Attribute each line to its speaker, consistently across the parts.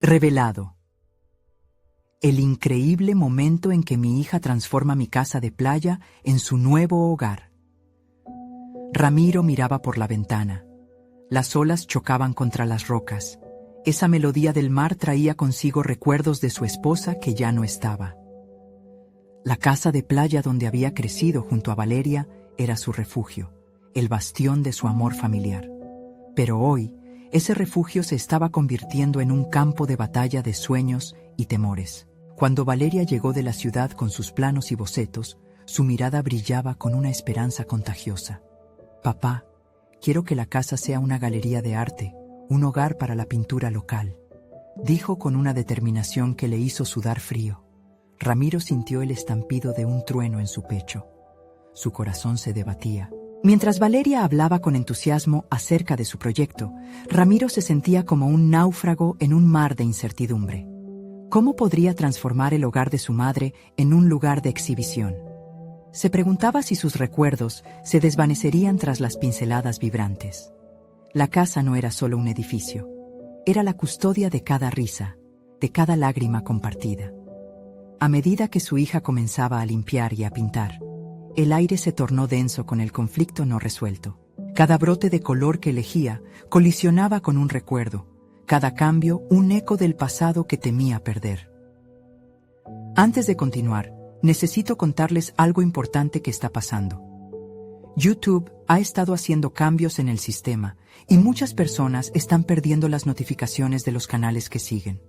Speaker 1: Revelado. El increíble momento en que mi hija transforma mi casa de playa en su nuevo hogar. Ramiro miraba por la ventana. Las olas chocaban contra las rocas. Esa melodía del mar traía consigo recuerdos de su esposa que ya no estaba. La casa de playa donde había crecido junto a Valeria era su refugio, el bastión de su amor familiar. Pero hoy, ese refugio se estaba convirtiendo en un campo de batalla de sueños y temores. Cuando Valeria llegó de la ciudad con sus planos y bocetos, su mirada brillaba con una esperanza contagiosa. «Papá, quiero que la casa sea una galería de arte, un hogar para la pintura local», dijo con una determinación que le hizo sudar frío. Ramiro sintió el estampido de un trueno en su pecho. Su corazón se debatía. Mientras Valeria hablaba con entusiasmo acerca de su proyecto, Ramiro se sentía como un náufrago en un mar de incertidumbre. ¿Cómo podría transformar el hogar de su madre en un lugar de exhibición? Se preguntaba si sus recuerdos se desvanecerían tras las pinceladas vibrantes. La casa no era solo un edificio, era la custodia de cada risa, de cada lágrima compartida. A medida que su hija comenzaba a limpiar y a pintar, el aire se tornó denso con el conflicto no resuelto. Cada brote de color que elegía colisionaba con un recuerdo, cada cambio un eco del pasado que temía perder. Antes de continuar, necesito contarles algo importante que está pasando. YouTube ha estado haciendo cambios en el sistema y muchas personas están perdiendo las notificaciones de los canales que siguen.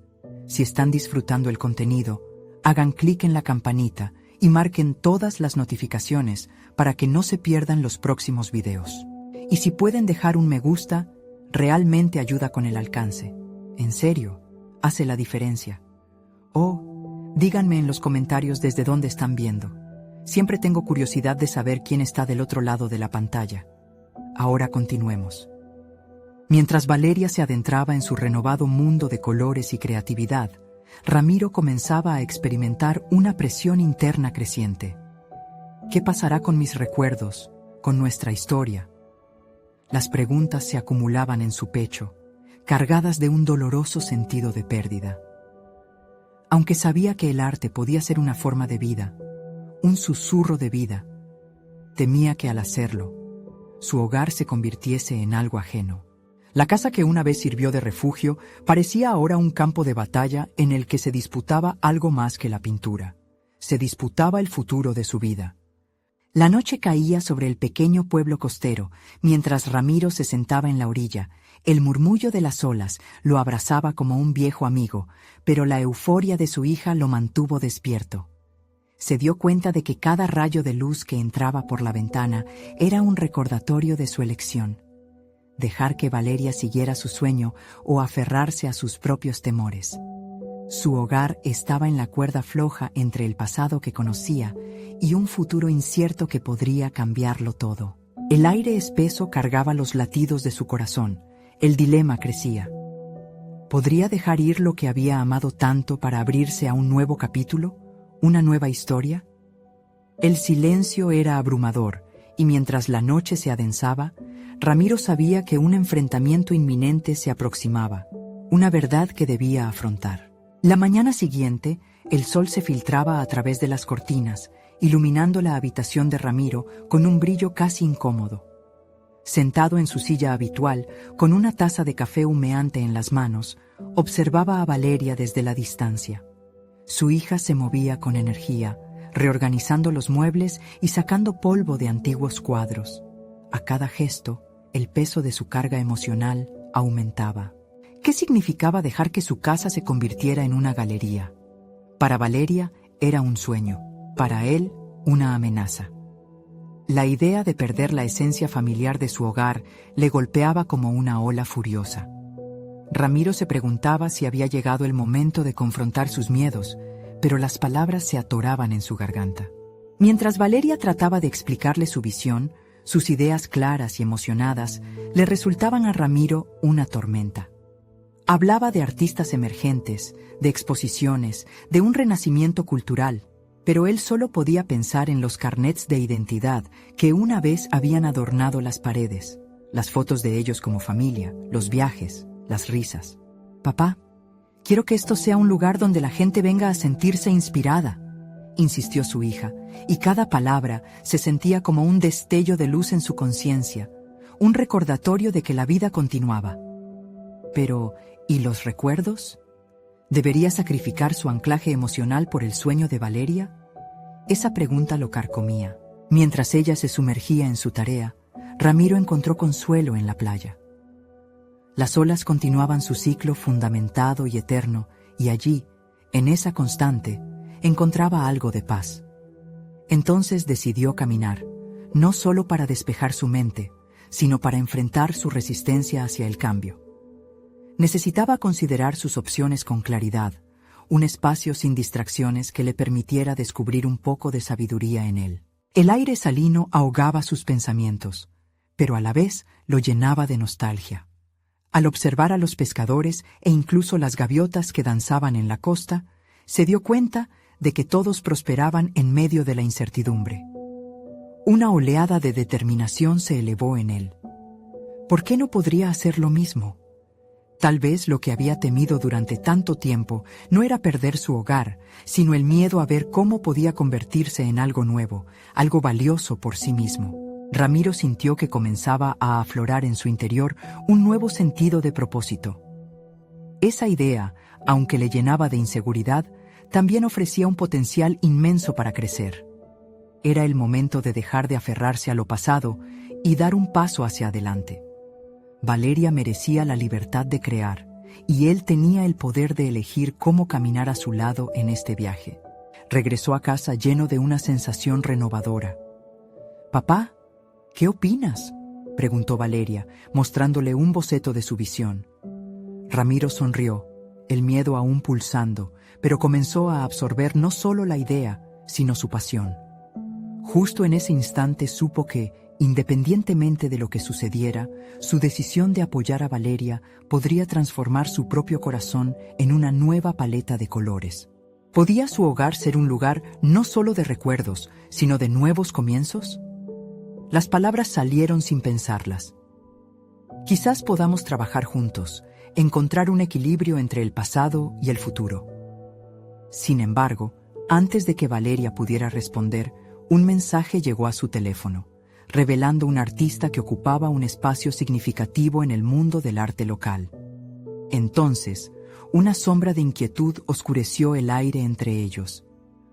Speaker 1: Si están disfrutando el contenido, hagan clic en la campanita y marquen todas las notificaciones para que no se pierdan los próximos videos. Y si pueden dejar un me gusta, realmente ayuda con el alcance. En serio, hace la diferencia. O díganme en los comentarios desde dónde están viendo. Siempre tengo curiosidad de saber quién está del otro lado de la pantalla. Ahora continuemos. Mientras Valeria se adentraba en su renovado mundo de colores y creatividad, Ramiro comenzaba a experimentar una presión interna creciente. ¿Qué pasará con mis recuerdos, con nuestra historia? Las preguntas se acumulaban en su pecho, cargadas de un doloroso sentido de pérdida. Aunque sabía que el arte podía ser una forma de vida, un susurro de vida, temía que al hacerlo, su hogar se convirtiese en algo ajeno. La casa que una vez sirvió de refugio parecía ahora un campo de batalla en el que se disputaba algo más que la pintura. Se disputaba el futuro de su vida. La noche caía sobre el pequeño pueblo costero, mientras Ramiro se sentaba en la orilla. El murmullo de las olas lo abrazaba como un viejo amigo, pero la euforia de su hija lo mantuvo despierto. Se dio cuenta de que cada rayo de luz que entraba por la ventana era un recordatorio de su elección. Dejar que Valeria siguiera su sueño o aferrarse a sus propios temores. Su hogar estaba en la cuerda floja entre el pasado que conocía y un futuro incierto que podría cambiarlo todo. El aire espeso cargaba los latidos de su corazón. El dilema crecía. ¿Podría dejar ir lo que había amado tanto para abrirse a un nuevo capítulo? ¿Una nueva historia? El silencio era abrumador, y mientras la noche se adensaba, Ramiro sabía que un enfrentamiento inminente se aproximaba, una verdad que debía afrontar. La mañana siguiente, el sol se filtraba a través de las cortinas, iluminando la habitación de Ramiro con un brillo casi incómodo. Sentado en su silla habitual, con una taza de café humeante en las manos, observaba a Valeria desde la distancia. Su hija se movía con energía, reorganizando los muebles y sacando polvo de antiguos cuadros. A cada gesto, el peso de su carga emocional aumentaba. ¿Qué significaba dejar que su casa se convirtiera en una galería? Para Valeria era un sueño, para él una amenaza. La idea de perder la esencia familiar de su hogar le golpeaba como una ola furiosa. Ramiro se preguntaba si había llegado el momento de confrontar sus miedos, pero las palabras se atoraban en su garganta. Mientras Valeria trataba de explicarle su visión, sus ideas claras y emocionadas le resultaban a Ramiro una tormenta. Hablaba de artistas emergentes, de exposiciones, de un renacimiento cultural, pero él solo podía pensar en los carnets de identidad que una vez habían adornado las paredes, las fotos de ellos como familia, los viajes, las risas. «Papá, Quiero que esto sea un lugar donde la gente venga a sentirse inspirada, insistió su hija, y cada palabra se sentía como un destello de luz en su conciencia, un recordatorio de que la vida continuaba. Pero, ¿y los recuerdos? ¿Debería sacrificar su anclaje emocional por el sueño de Valeria? Esa pregunta lo carcomía. Mientras ella se sumergía en su tarea, Ramiro encontró consuelo en la playa. Las olas continuaban su ciclo fundamentado y eterno, y allí, en esa constante, encontraba algo de paz. Entonces decidió caminar, no solo para despejar su mente, sino para enfrentar su resistencia hacia el cambio. Necesitaba considerar sus opciones con claridad, un espacio sin distracciones que le permitiera descubrir un poco de sabiduría en él. El aire salino ahogaba sus pensamientos, pero a la vez lo llenaba de nostalgia. Al observar a los pescadores e incluso las gaviotas que danzaban en la costa, se dio cuenta de que todos prosperaban en medio de la incertidumbre. Una oleada de determinación se elevó en él. ¿Por qué no podría hacer lo mismo? Tal vez lo que había temido durante tanto tiempo no era perder su hogar, sino el miedo a ver cómo podía convertirse en algo nuevo, algo valioso por sí mismo. Ramiro sintió que comenzaba a aflorar en su interior un nuevo sentido de propósito. Esa idea, aunque le llenaba de inseguridad, también ofrecía un potencial inmenso para crecer. Era el momento de dejar de aferrarse a lo pasado y dar un paso hacia adelante. Valeria merecía la libertad de crear, y él tenía el poder de elegir cómo caminar a su lado en este viaje. Regresó a casa lleno de una sensación renovadora. «Papá, ¿qué opinas?», preguntó Valeria, mostrándole un boceto de su visión. Ramiro sonrió, el miedo aún pulsando, pero comenzó a absorber no solo la idea, sino su pasión. Justo en ese instante supo que, independientemente de lo que sucediera, su decisión de apoyar a Valeria podría transformar su propio corazón en una nueva paleta de colores. ¿Podía su hogar ser un lugar no solo de recuerdos, sino de nuevos comienzos? Las palabras salieron sin pensarlas. Quizás podamos trabajar juntos, encontrar un equilibrio entre el pasado y el futuro. Sin embargo, antes de que Valeria pudiera responder, un mensaje llegó a su teléfono, revelando un artista que ocupaba un espacio significativo en el mundo del arte local. Entonces, una sombra de inquietud oscureció el aire entre ellos.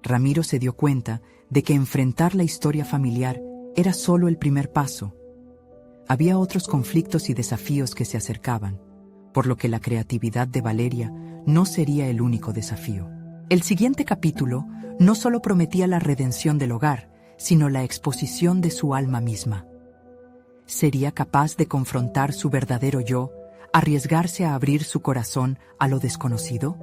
Speaker 1: Ramiro se dio cuenta de que enfrentar la historia familiar era solo el primer paso. Había otros conflictos y desafíos que se acercaban, por lo que la creatividad de Valeria no sería el único desafío. El siguiente capítulo no solo prometía la redención del hogar, sino la exposición de su alma misma. ¿Sería capaz de confrontar su verdadero yo, arriesgarse a abrir su corazón a lo desconocido?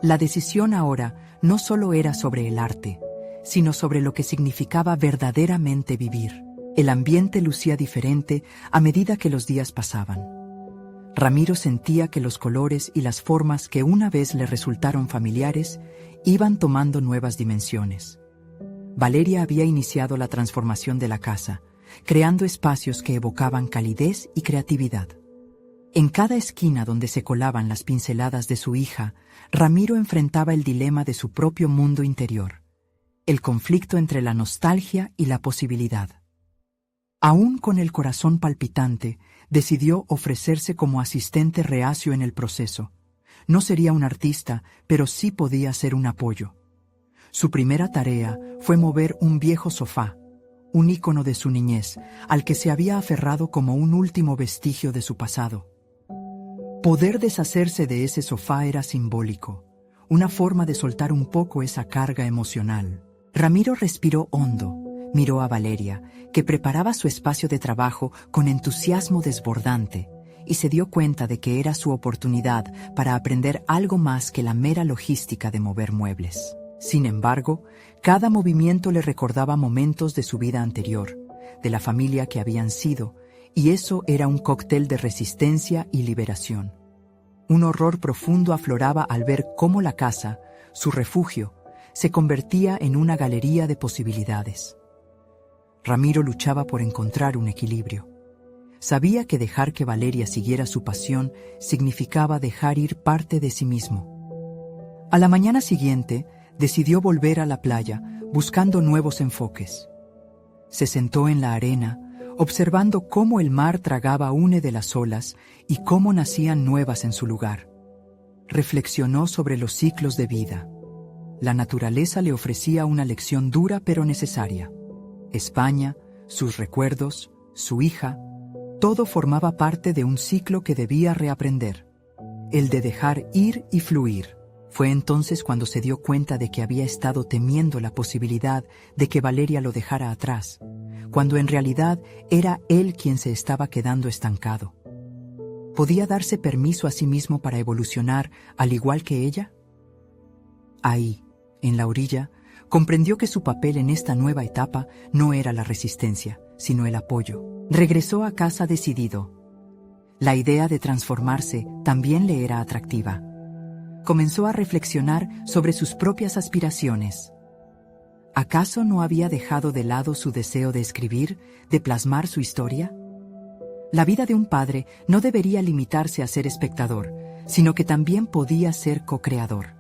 Speaker 1: La decisión ahora no solo era sobre el arte, sino sobre lo que significaba verdaderamente vivir. El ambiente lucía diferente a medida que los días pasaban. Ramiro sentía que los colores y las formas que una vez le resultaron familiares iban tomando nuevas dimensiones. Valeria había iniciado la transformación de la casa, creando espacios que evocaban calidez y creatividad. En cada esquina donde se colaban las pinceladas de su hija, Ramiro enfrentaba el dilema de su propio mundo interior, el conflicto entre la nostalgia y la posibilidad. Aún con el corazón palpitante, decidió ofrecerse como asistente reacio en el proceso. No sería un artista, pero sí podía ser un apoyo. Su primera tarea fue mover un viejo sofá, un ícono de su niñez, al que se había aferrado como un último vestigio de su pasado. Poder deshacerse de ese sofá era simbólico, una forma de soltar un poco esa carga emocional. Ramiro respiró hondo, miró a Valeria, que preparaba su espacio de trabajo con entusiasmo desbordante, y se dio cuenta de que era su oportunidad para aprender algo más que la mera logística de mover muebles. Sin embargo, cada movimiento le recordaba momentos de su vida anterior, de la familia que habían sido, y eso era un cóctel de resistencia y liberación. Un horror profundo afloraba al ver cómo la casa, su refugio, se convertía en una galería de posibilidades. Ramiro luchaba por encontrar un equilibrio. Sabía que dejar que Valeria siguiera su pasión significaba dejar ir parte de sí mismo. A la mañana siguiente, decidió volver a la playa, buscando nuevos enfoques. Se sentó en la arena, observando cómo el mar tragaba una de las olas y cómo nacían nuevas en su lugar. Reflexionó sobre los ciclos de vida. La naturaleza le ofrecía una lección dura pero necesaria. España, sus recuerdos, su hija, todo formaba parte de un ciclo que debía reaprender, el de dejar ir y fluir. Fue entonces cuando se dio cuenta de que había estado temiendo la posibilidad de que Valeria lo dejara atrás, cuando en realidad era él quien se estaba quedando estancado. ¿Podía darse permiso a sí mismo para evolucionar al igual que ella? Ahí, en la orilla, comprendió que su papel en esta nueva etapa no era la resistencia, sino el apoyo. Regresó a casa decidido. La idea de transformarse también le era atractiva. Comenzó a reflexionar sobre sus propias aspiraciones. ¿Acaso no había dejado de lado su deseo de escribir, de plasmar su historia? La vida de un padre no debería limitarse a ser espectador, sino que también podía ser co-creador.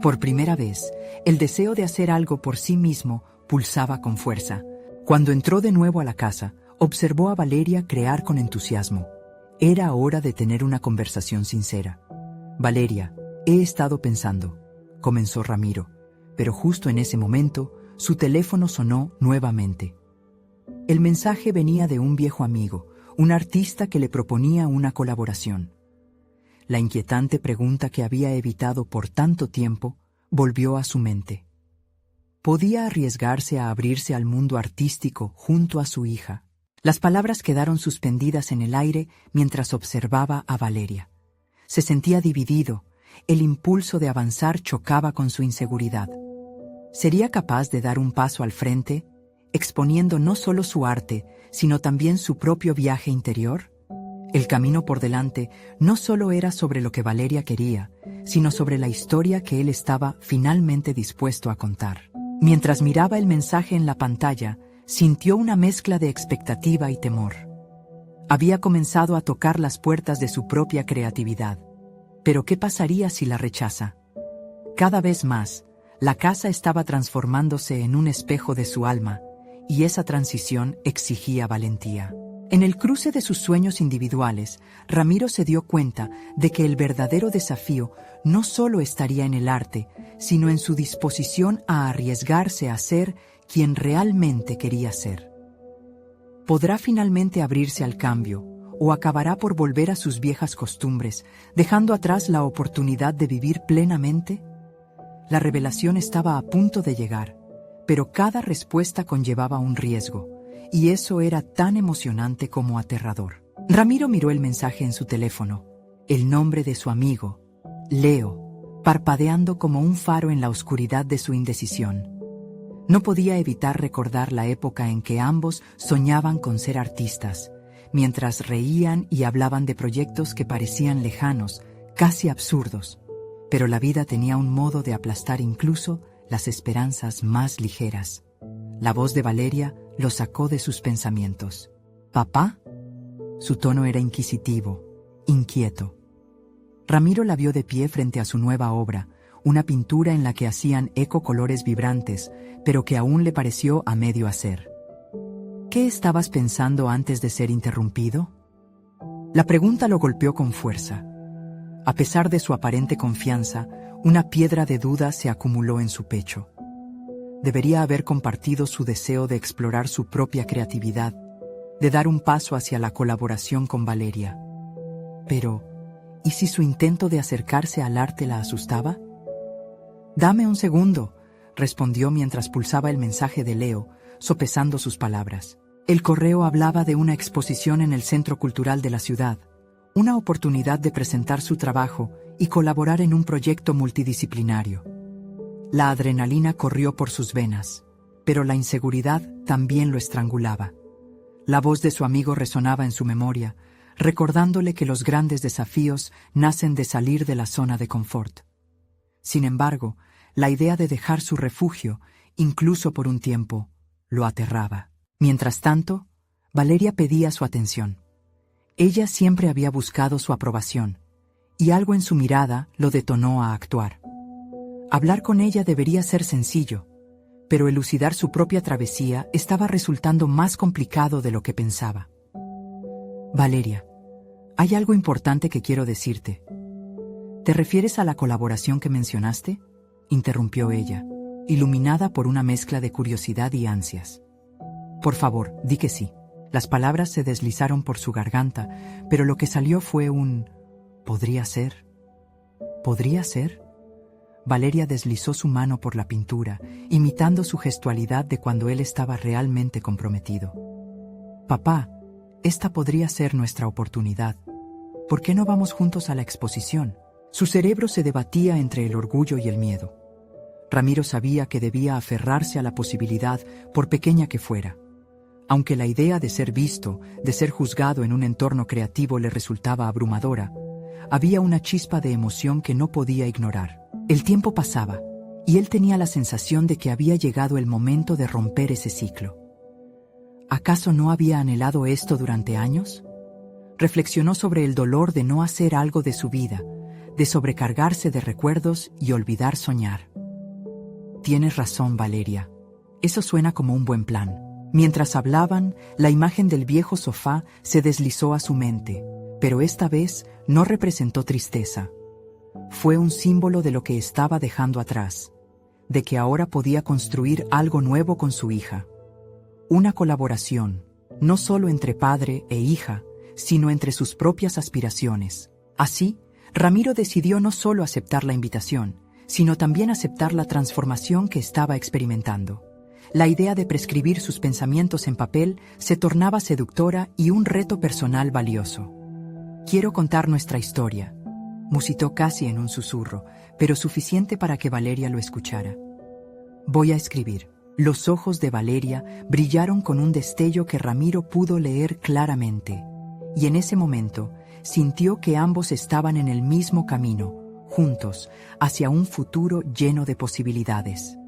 Speaker 1: Por primera vez, el deseo de hacer algo por sí mismo pulsaba con fuerza. Cuando entró de nuevo a la casa, observó a Valeria crear con entusiasmo. Era hora de tener una conversación sincera. «Valeria, he estado pensando», comenzó Ramiro, pero justo en ese momento, su teléfono sonó nuevamente. El mensaje venía de un viejo amigo, un artista que le proponía una colaboración. La inquietante pregunta que había evitado por tanto tiempo volvió a su mente. ¿Podía arriesgarse a abrirse al mundo artístico junto a su hija? Las palabras quedaron suspendidas en el aire mientras observaba a Valeria. Se sentía dividido, el impulso de avanzar chocaba con su inseguridad. ¿Sería capaz de dar un paso al frente, exponiendo no solo su arte, sino también su propio viaje interior? El camino por delante no solo era sobre lo que Valeria quería, sino sobre la historia que él estaba finalmente dispuesto a contar. Mientras miraba el mensaje en la pantalla, sintió una mezcla de expectativa y temor. Había comenzado a tocar las puertas de su propia creatividad. Pero ¿qué pasaría si la rechaza? Cada vez más, la casa estaba transformándose en un espejo de su alma, y esa transición exigía valentía. En el cruce de sus sueños individuales, Ramiro se dio cuenta de que el verdadero desafío no solo estaría en el arte, sino en su disposición a arriesgarse a ser quien realmente quería ser. ¿Podrá finalmente abrirse al cambio, o acabará por volver a sus viejas costumbres, dejando atrás la oportunidad de vivir plenamente? La revelación estaba a punto de llegar, pero cada respuesta conllevaba un riesgo, y eso era tan emocionante como aterrador. Ramiro miró el mensaje en su teléfono, el nombre de su amigo, Leo, parpadeando como un faro en la oscuridad de su indecisión. No podía evitar recordar la época en que ambos soñaban con ser artistas, mientras reían y hablaban de proyectos que parecían lejanos, casi absurdos, pero la vida tenía un modo de aplastar incluso las esperanzas más ligeras. La voz de Valeria lo sacó de sus pensamientos. ¿Papá? Su tono era inquisitivo, inquieto. Ramiro la vio de pie frente a su nueva obra, una pintura en la que hacían eco colores vibrantes, pero que aún le pareció a medio hacer. ¿Qué estabas pensando antes de ser interrumpido? La pregunta lo golpeó con fuerza. A pesar de su aparente confianza, una piedra de duda se acumuló en su pecho. Debería haber compartido su deseo de explorar su propia creatividad, de dar un paso hacia la colaboración con Valeria. Pero, ¿y si su intento de acercarse al arte la asustaba? «Dame un segundo», respondió mientras pulsaba el mensaje de Leo, sopesando sus palabras. El correo hablaba de una exposición en el Centro Cultural de la ciudad, una oportunidad de presentar su trabajo y colaborar en un proyecto multidisciplinario. La adrenalina corrió por sus venas, pero la inseguridad también lo estrangulaba. La voz de su amigo resonaba en su memoria, recordándole que los grandes desafíos nacen de salir de la zona de confort. Sin embargo, la idea de dejar su refugio, incluso por un tiempo, lo aterraba. Mientras tanto, Valeria pedía su atención. Ella siempre había buscado su aprobación, y algo en su mirada lo detonó a actuar. Hablar con ella debería ser sencillo, pero elucidar su propia travesía estaba resultando más complicado de lo que pensaba. Valeria, hay algo importante que quiero decirte. ¿Te refieres a la colaboración que mencionaste?, interrumpió ella, iluminada por una mezcla de curiosidad y ansias. Por favor, di que sí. Las palabras se deslizaron por su garganta, pero lo que salió fue un ¿podría ser? ¿Podría ser? Valeria deslizó su mano por la pintura, imitando su gestualidad de cuando él estaba realmente comprometido. Papá, esta podría ser nuestra oportunidad. ¿Por qué no vamos juntos a la exposición? Su cerebro se debatía entre el orgullo y el miedo. Ramiro sabía que debía aferrarse a la posibilidad, por pequeña que fuera. Aunque la idea de ser visto, de ser juzgado en un entorno creativo le resultaba abrumadora, había una chispa de emoción que no podía ignorar. El tiempo pasaba, y él tenía la sensación de que había llegado el momento de romper ese ciclo. ¿Acaso no había anhelado esto durante años? Reflexionó sobre el dolor de no hacer algo de su vida, de sobrecargarse de recuerdos y olvidar soñar. Tienes razón, Valeria. Eso suena como un buen plan. Mientras hablaban, la imagen del viejo sofá se deslizó a su mente, pero esta vez no representó tristeza. Fue un símbolo de lo que estaba dejando atrás, de que ahora podía construir algo nuevo con su hija. Una colaboración, no solo entre padre e hija, sino entre sus propias aspiraciones. Así, Ramiro decidió no solo aceptar la invitación, sino también aceptar la transformación que estaba experimentando. La idea de prescribir sus pensamientos en papel se tornaba seductora y un reto personal valioso. Quiero contar nuestra historia, musitó casi en un susurro, pero suficiente para que Valeria lo escuchara. Voy a escribir. Los ojos de Valeria brillaron con un destello que Ramiro pudo leer claramente, y en ese momento sintió que ambos estaban en el mismo camino, juntos, hacia un futuro lleno de posibilidades.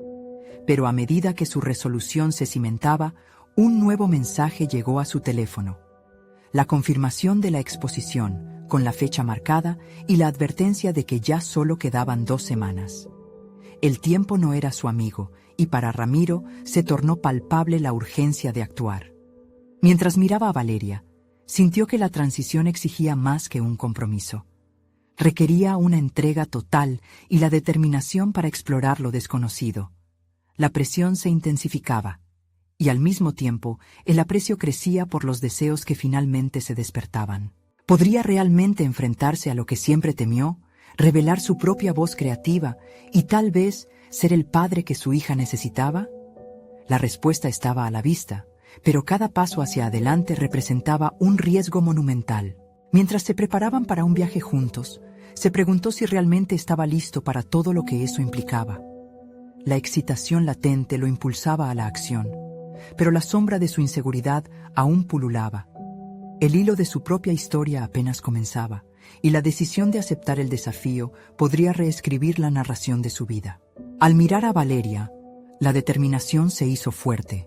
Speaker 1: Pero a medida que su resolución se cimentaba, un nuevo mensaje llegó a su teléfono. La confirmación de la exposición, con la fecha marcada y la advertencia de que ya solo quedaban 2 semanas. El tiempo no era su amigo, y para Ramiro se tornó palpable la urgencia de actuar. Mientras miraba a Valeria, sintió que la transición exigía más que un compromiso. Requería una entrega total y la determinación para explorar lo desconocido. La presión se intensificaba, y al mismo tiempo el aprecio crecía por los deseos que finalmente se despertaban. ¿Podría realmente enfrentarse a lo que siempre temió, revelar su propia voz creativa y tal vez ser el padre que su hija necesitaba? La respuesta estaba a la vista, pero cada paso hacia adelante representaba un riesgo monumental. Mientras se preparaban para un viaje juntos, se preguntó si realmente estaba listo para todo lo que eso implicaba. La excitación latente lo impulsaba a la acción, pero la sombra de su inseguridad aún pululaba. El hilo de su propia historia apenas comenzaba, y la decisión de aceptar el desafío podría reescribir la narración de su vida. Al mirar a Valeria, la determinación se hizo fuerte.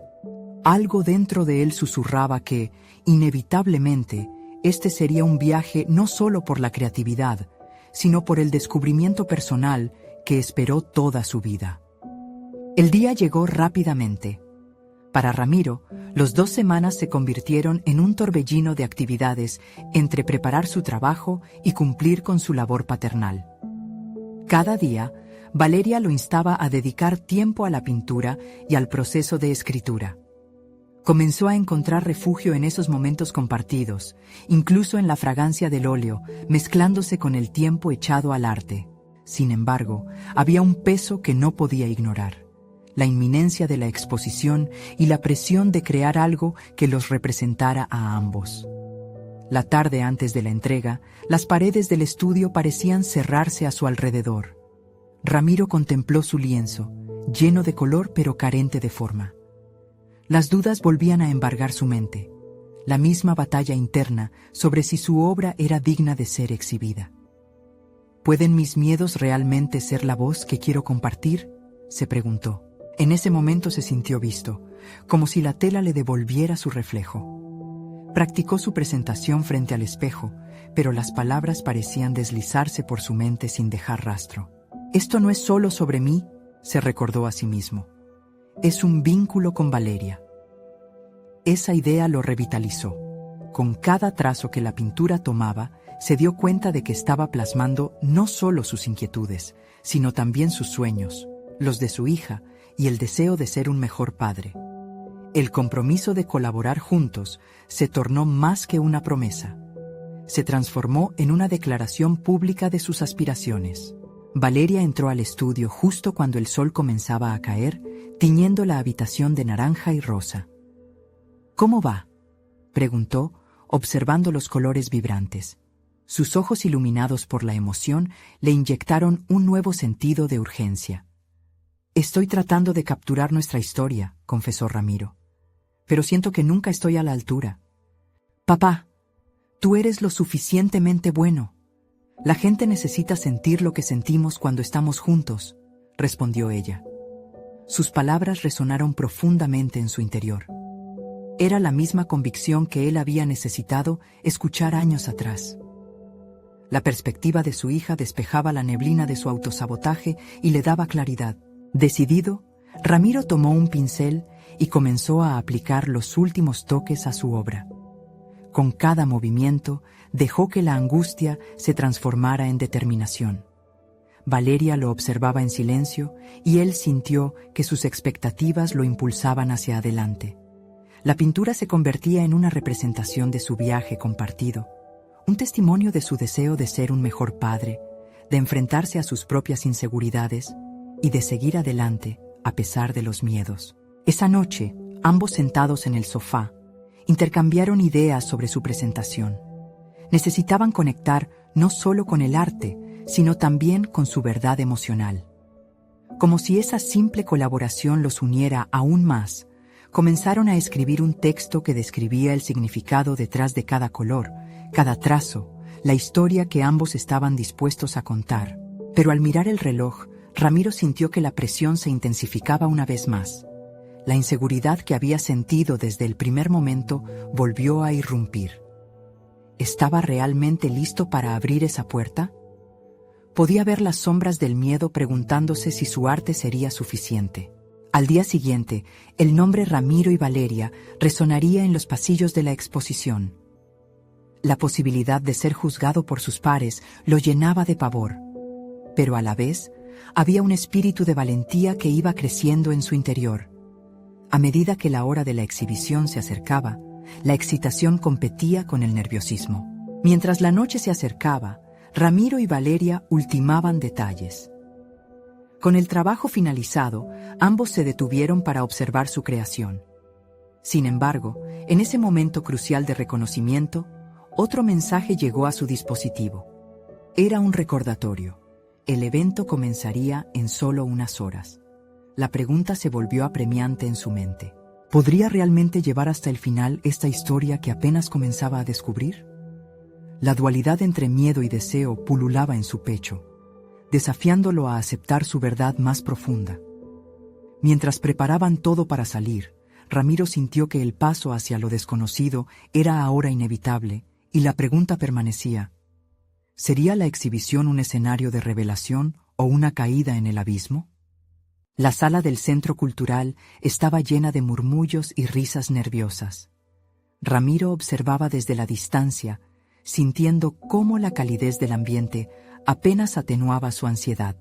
Speaker 1: Algo dentro de él susurraba que, inevitablemente, este sería un viaje no solo por la creatividad, sino por el descubrimiento personal que esperó toda su vida. El día llegó rápidamente. Para Ramiro, las 2 semanas se convirtieron en un torbellino de actividades entre preparar su trabajo y cumplir con su labor paternal. Cada día, Valeria lo instaba a dedicar tiempo a la pintura y al proceso de escritura. Comenzó a encontrar refugio en esos momentos compartidos, incluso en la fragancia del óleo, mezclándose con el tiempo echado al arte. Sin embargo, había un peso que no podía ignorar: la inminencia de la exposición y la presión de crear algo que los representara a ambos. La tarde antes de la entrega, las paredes del estudio parecían cerrarse a su alrededor. Ramiro contempló su lienzo, lleno de color pero carente de forma. Las dudas volvían a embargar su mente, la misma batalla interna sobre si su obra era digna de ser exhibida. ¿Pueden mis miedos realmente ser la voz que quiero compartir?, se preguntó. En ese momento se sintió visto, como si la tela le devolviera su reflejo. Practicó su presentación frente al espejo, pero las palabras parecían deslizarse por su mente sin dejar rastro. Esto no es solo sobre mí, se recordó a sí mismo. Es un vínculo con Valeria. Esa idea lo revitalizó. Con cada trazo que la pintura tomaba, se dio cuenta de que estaba plasmando no solo sus inquietudes, sino también sus sueños, los de su hija y el deseo de ser un mejor padre. El compromiso de colaborar juntos se tornó más que una promesa. Se transformó en una declaración pública de sus aspiraciones. Valeria entró al estudio justo cuando el sol comenzaba a caer, tiñendo la habitación de naranja y rosa. «¿Cómo va?», preguntó, observando los colores vibrantes. Sus ojos iluminados por la emoción le inyectaron un nuevo sentido de urgencia. «Estoy tratando de capturar nuestra historia», confesó Ramiro. «Pero siento que nunca estoy a la altura». «Papá, tú eres lo suficientemente bueno. La gente necesita sentir lo que sentimos cuando estamos juntos», respondió ella. Sus palabras resonaron profundamente en su interior. Era la misma convicción que él había necesitado escuchar años atrás. La perspectiva de su hija despejaba la neblina de su autosabotaje y le daba claridad. Decidido, Ramiro tomó un pincel y comenzó a aplicar los últimos toques a su obra. Con cada movimiento, dejó que la angustia se transformara en determinación. Valeria lo observaba en silencio y él sintió que sus expectativas lo impulsaban hacia adelante. La pintura se convertía en una representación de su viaje compartido, un testimonio de su deseo de ser un mejor padre, de enfrentarse a sus propias inseguridades y de seguir adelante a pesar de los miedos. Esa noche, ambos sentados en el sofá, intercambiaron ideas sobre su presentación. Necesitaban conectar no solo con el arte, sino también con su verdad emocional. Como si esa simple colaboración los uniera aún más, comenzaron a escribir un texto que describía el significado detrás de cada color, cada trazo, la historia que ambos estaban dispuestos a contar. Pero al mirar el reloj, Ramiro sintió que la presión se intensificaba una vez más. La inseguridad que había sentido desde el primer momento volvió a irrumpir. ¿Estaba realmente listo para abrir esa puerta? Podía ver las sombras del miedo preguntándose si su arte sería suficiente. Al día siguiente, el nombre Ramiro y Valeria resonaría en los pasillos de la exposición. La posibilidad de ser juzgado por sus pares lo llenaba de pavor, pero a la vez había un espíritu de valentía que iba creciendo en su interior. A medida que la hora de la exhibición se acercaba, la excitación competía con el nerviosismo. Mientras la noche se acercaba, Ramiro y Valeria ultimaban detalles. Con el trabajo finalizado, ambos se detuvieron para observar su creación. Sin embargo, en ese momento crucial de reconocimiento, otro mensaje llegó a su dispositivo. Era un recordatorio. El evento comenzaría en solo unas horas. La pregunta se volvió apremiante en su mente. ¿Podría realmente llevar hasta el final esta historia que apenas comenzaba a descubrir? La dualidad entre miedo y deseo pululaba en su pecho, desafiándolo a aceptar su verdad más profunda. Mientras preparaban todo para salir, Ramiro sintió que el paso hacia lo desconocido era ahora inevitable, y la pregunta permanecía: ¿sería la exhibición un escenario de revelación o una caída en el abismo? La sala del centro cultural estaba llena de murmullos y risas nerviosas. Ramiro observaba desde la distancia, sintiendo cómo la calidez del ambiente apenas atenuaba su ansiedad.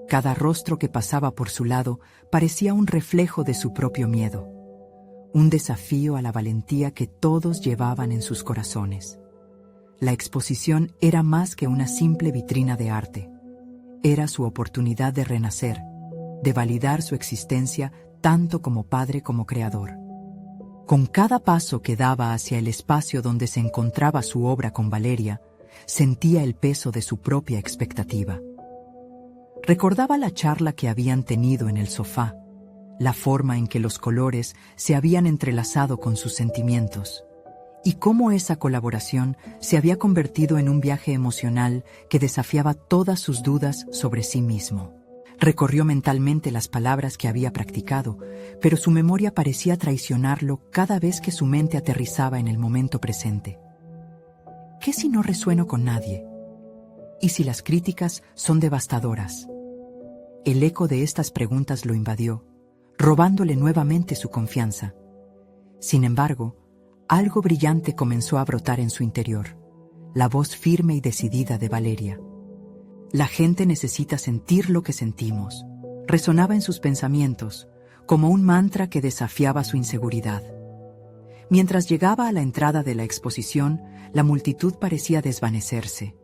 Speaker 1: Cada rostro que pasaba por su lado parecía un reflejo de su propio miedo, un desafío a la valentía que todos llevaban en sus corazones. La exposición era más que una simple vitrina de arte. Era su oportunidad de renacer, de validar su existencia tanto como padre como creador. Con cada paso que daba hacia el espacio donde se encontraba su obra con Valeria, sentía el peso de su propia expectativa. Recordaba la charla que habían tenido en el sofá, la forma en que los colores se habían entrelazado con sus sentimientos, y cómo esa colaboración se había convertido en un viaje emocional que desafiaba todas sus dudas sobre sí mismo. Recorrió mentalmente las palabras que había practicado, pero su memoria parecía traicionarlo cada vez que su mente aterrizaba en el momento presente. ¿Qué si no resueno con nadie? ¿Y si las críticas son devastadoras? El eco de estas preguntas lo invadió, robándole nuevamente su confianza. Sin embargo, algo brillante comenzó a brotar en su interior, la voz firme y decidida de Valeria. La gente necesita sentir lo que sentimos. Resonaba en sus pensamientos, como un mantra que desafiaba su inseguridad. Mientras llegaba a la entrada de la exposición, la multitud parecía desvanecerse.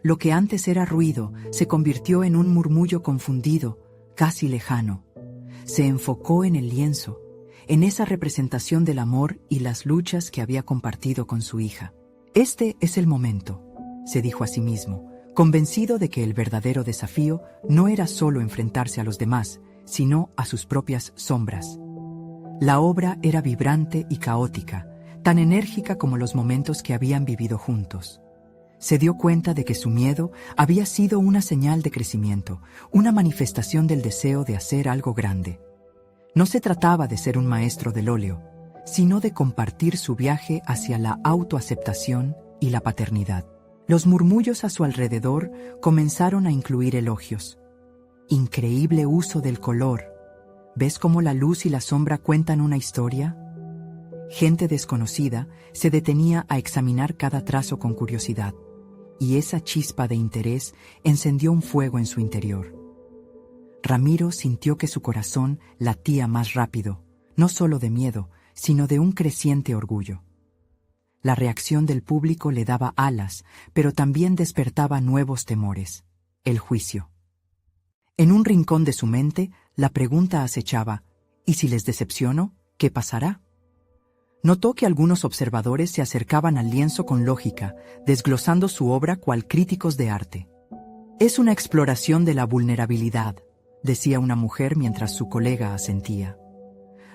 Speaker 1: Lo que antes era ruido se convirtió en un murmullo confundido, casi lejano. Se enfocó en el lienzo, en esa representación del amor y las luchas que había compartido con su hija. Este es el momento, se dijo a sí mismo, convencido de que el verdadero desafío no era solo enfrentarse a los demás, sino a sus propias sombras. La obra era vibrante y caótica, tan enérgica como los momentos que habían vivido juntos. Se dio cuenta de que su miedo había sido una señal de crecimiento, una manifestación del deseo de hacer algo grande. No se trataba de ser un maestro del óleo, sino de compartir su viaje hacia la autoaceptación y la paternidad. Los murmullos a su alrededor comenzaron a incluir elogios. Increíble uso del color. ¿Ves cómo la luz y la sombra cuentan una historia? Gente desconocida se detenía a examinar cada trazo con curiosidad, y esa chispa de interés encendió un fuego en su interior. Ramiro sintió que su corazón latía más rápido, no solo de miedo, sino de un creciente orgullo. La reacción del público le daba alas, pero también despertaba nuevos temores. El juicio. En un rincón de su mente, la pregunta acechaba: ¿y si les decepciono? ¿Qué pasará? Notó que algunos observadores se acercaban al lienzo con lógica, desglosando su obra cual críticos de arte. Es una exploración de la vulnerabilidad, decía una mujer mientras su colega asentía.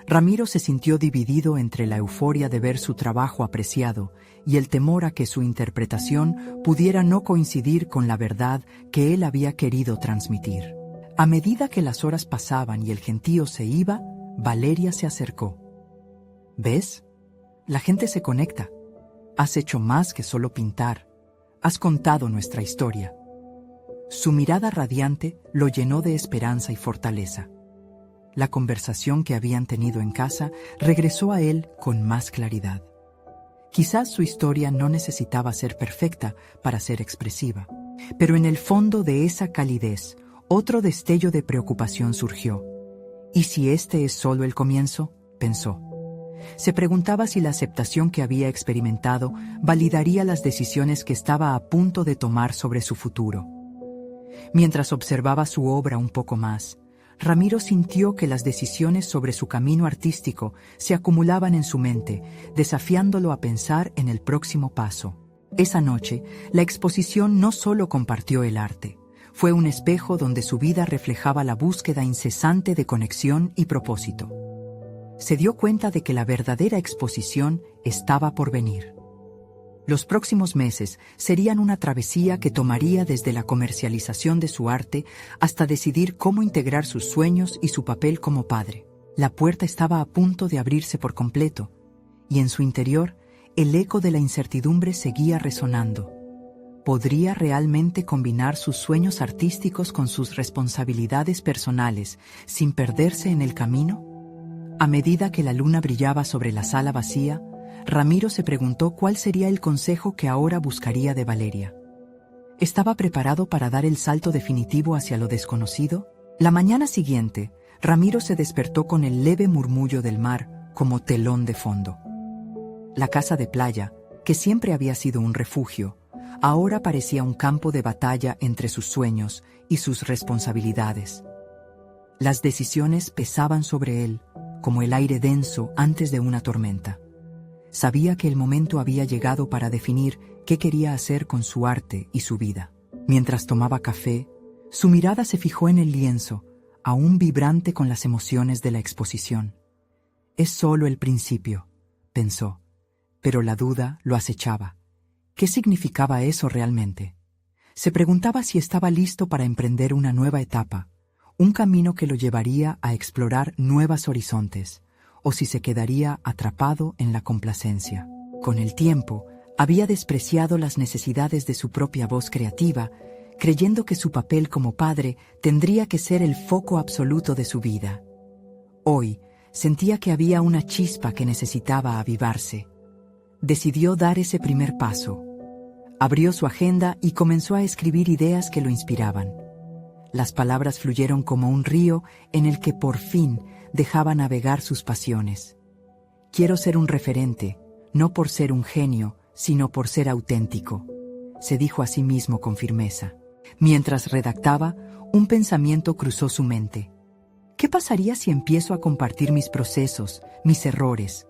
Speaker 1: Ramiro se sintió dividido entre la euforia de ver su trabajo apreciado y el temor a que su interpretación pudiera no coincidir con la verdad que él había querido transmitir. A medida que las horas pasaban y el gentío se iba, Valeria se acercó. ¿Ves? La gente se conecta. Has hecho más que solo pintar. Has contado nuestra historia. Su mirada radiante lo llenó de esperanza y fortaleza. La conversación que habían tenido en casa regresó a él con más claridad. Quizás su historia no necesitaba ser perfecta para ser expresiva, pero en el fondo de esa calidez, otro destello de preocupación surgió. ¿Y si este es solo el comienzo?, pensó. Se preguntaba si la aceptación que había experimentado validaría las decisiones que estaba a punto de tomar sobre su futuro. Mientras observaba su obra un poco más, Ramiro sintió que las decisiones sobre su camino artístico se acumulaban en su mente, desafiándolo a pensar en el próximo paso. Esa noche, la exposición no solo compartió el arte, fue un espejo donde su vida reflejaba la búsqueda incesante de conexión y propósito. Se dio cuenta de que la verdadera exposición estaba por venir. Los próximos meses serían una travesía que tomaría desde la comercialización de su arte hasta decidir cómo integrar sus sueños y su papel como padre. La puerta estaba a punto de abrirse por completo, y en su interior, el eco de la incertidumbre seguía resonando. ¿Podría realmente combinar sus sueños artísticos con sus responsabilidades personales sin perderse en el camino? A medida que la luna brillaba sobre la sala vacía, Ramiro se preguntó cuál sería el consejo que ahora buscaría de Valeria. ¿Estaba preparado para dar el salto definitivo hacia lo desconocido? La mañana siguiente, Ramiro se despertó con el leve murmullo del mar como telón de fondo. La casa de playa, que siempre había sido un refugio, ahora parecía un campo de batalla entre sus sueños y sus responsabilidades. Las decisiones pesaban sobre él, como el aire denso antes de una tormenta. Sabía que el momento había llegado para definir qué quería hacer con su arte y su vida. Mientras tomaba café, su mirada se fijó en el lienzo, aún vibrante con las emociones de la exposición. Es solo el principio, pensó, pero la duda lo acechaba. ¿Qué significaba eso realmente? Se preguntaba si estaba listo para emprender una nueva etapa, un camino que lo llevaría a explorar nuevos horizontes, o si se quedaría atrapado en la complacencia. Con el tiempo, había despreciado las necesidades de su propia voz creativa, creyendo que su papel como padre tendría que ser el foco absoluto de su vida. Hoy, sentía que había una chispa que necesitaba avivarse. Decidió dar ese primer paso. Abrió su agenda y comenzó a escribir ideas que lo inspiraban. Las palabras fluyeron como un río en el que por fin dejaba navegar sus pasiones. Quiero ser un referente, no por ser un genio, sino por ser auténtico, se dijo a sí mismo con firmeza. Mientras redactaba, un pensamiento cruzó su mente. ¿Qué pasaría si empiezo a compartir mis procesos, mis errores?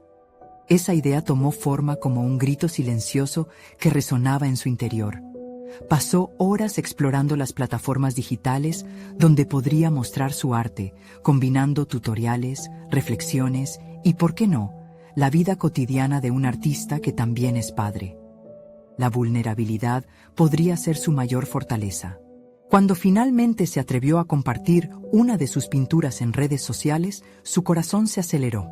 Speaker 1: Esa idea tomó forma como un grito silencioso que resonaba en su interior. Pasó horas explorando las plataformas digitales donde podría mostrar su arte, combinando tutoriales, reflexiones y, ¿por qué no?, la vida cotidiana de un artista que también es padre. La vulnerabilidad podría ser su mayor fortaleza. Cuando finalmente se atrevió a compartir una de sus pinturas en redes sociales, su corazón se aceleró.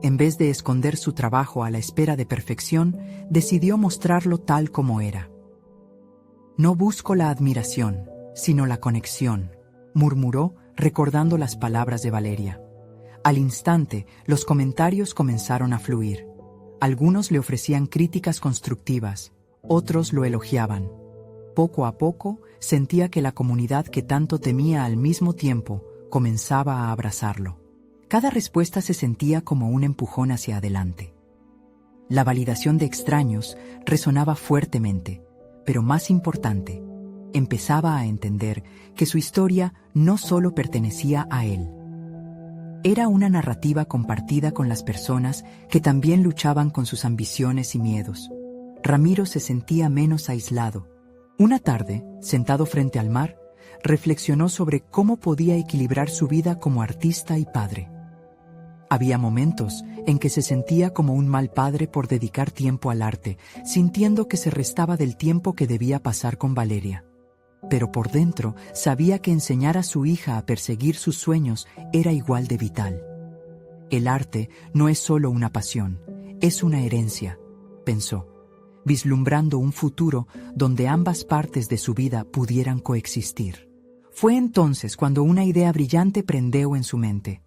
Speaker 1: En vez de esconder su trabajo a la espera de perfección, decidió mostrarlo tal como era. No busco la admiración, sino la conexión, murmuró recordando las palabras de Valeria. Al instante, los comentarios comenzaron a fluir. Algunos le ofrecían críticas constructivas, otros lo elogiaban. Poco a poco, sentía que la comunidad que tanto temía al mismo tiempo comenzaba a abrazarlo. Cada respuesta se sentía como un empujón hacia adelante. La validación de extraños resonaba fuertemente, pero más importante, empezaba a entender que su historia no solo pertenecía a él. Era una narrativa compartida con las personas que también luchaban con sus ambiciones y miedos. Ramiro se sentía menos aislado. Una tarde, sentado frente al mar, reflexionó sobre cómo podía equilibrar su vida como artista y padre. Había momentos en que se sentía como un mal padre por dedicar tiempo al arte, sintiendo que se restaba del tiempo que debía pasar con Valeria. Pero por dentro sabía que enseñar a su hija a perseguir sus sueños era igual de vital. El arte no es solo una pasión, es una herencia, pensó, vislumbrando un futuro donde ambas partes de su vida pudieran coexistir. Fue entonces cuando una idea brillante prendeó en su mente.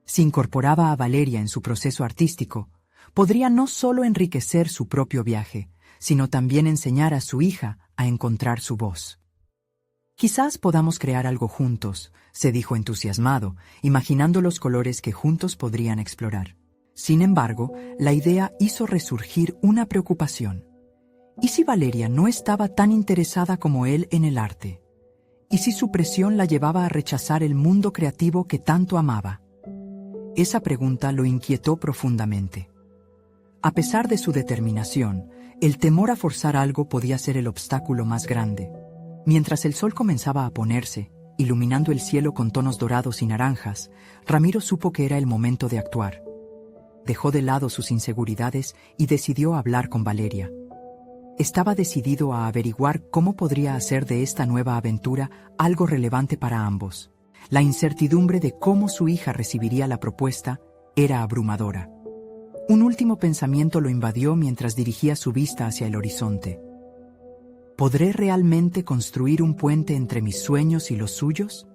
Speaker 1: Si incorporaba a Valeria en su proceso artístico, podría no solo enriquecer su propio viaje, sino también enseñar a su hija a encontrar su voz. Quizás podamos crear algo juntos, se dijo entusiasmado, imaginando los colores que juntos podrían explorar. Sin embargo, la idea hizo resurgir una preocupación. ¿Y si Valeria no estaba tan interesada como él en el arte? ¿Y si su presión la llevaba a rechazar el mundo creativo que tanto amaba? Esa pregunta lo inquietó profundamente. A pesar de su determinación, el temor a forzar algo podía ser el obstáculo más grande. Mientras el sol comenzaba a ponerse, iluminando el cielo con tonos dorados y naranjas, Ramiro supo que era el momento de actuar. Dejó de lado sus inseguridades y decidió hablar con Valeria. Estaba decidido a averiguar cómo podría hacer de esta nueva aventura algo relevante para ambos. La incertidumbre de cómo su hija recibiría la propuesta era abrumadora. Un último pensamiento lo invadió mientras dirigía su vista hacia el horizonte. ¿Podré realmente construir un puente entre mis sueños y los suyos?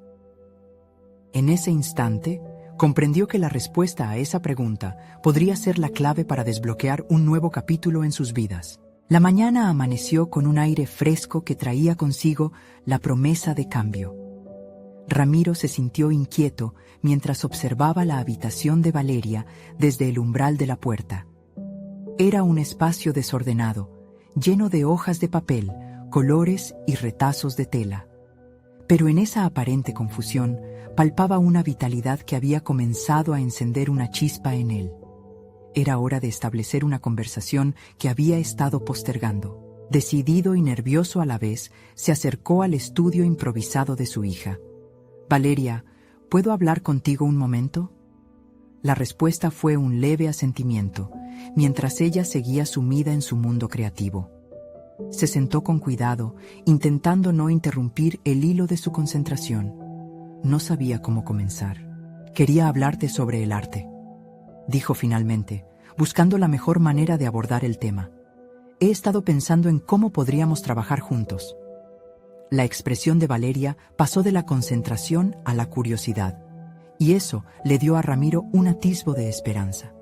Speaker 1: En ese instante, comprendió que la respuesta a esa pregunta podría ser la clave para desbloquear un nuevo capítulo en sus vidas. La mañana amaneció con un aire fresco que traía consigo la promesa de cambio. Ramiro se sintió inquieto mientras observaba la habitación de Valeria desde el umbral de la puerta. Era un espacio desordenado, lleno de hojas de papel, colores y retazos de tela. Pero en esa aparente confusión palpaba una vitalidad que había comenzado a encender una chispa en él. Era hora de establecer una conversación que había estado postergando. Decidido y nervioso a la vez, se acercó al estudio improvisado de su hija. «Valeria, ¿puedo hablar contigo un momento?» La respuesta fue un leve asentimiento, mientras ella seguía sumida en su mundo creativo. Se sentó con cuidado, intentando no interrumpir el hilo de su concentración. No sabía cómo comenzar. Quería hablarte sobre el arte, dijo finalmente, buscando la mejor manera de abordar el tema. He estado pensando en cómo podríamos trabajar juntos. La expresión de Valeria pasó de la concentración a la curiosidad, y eso le dio a Ramiro un atisbo de esperanza.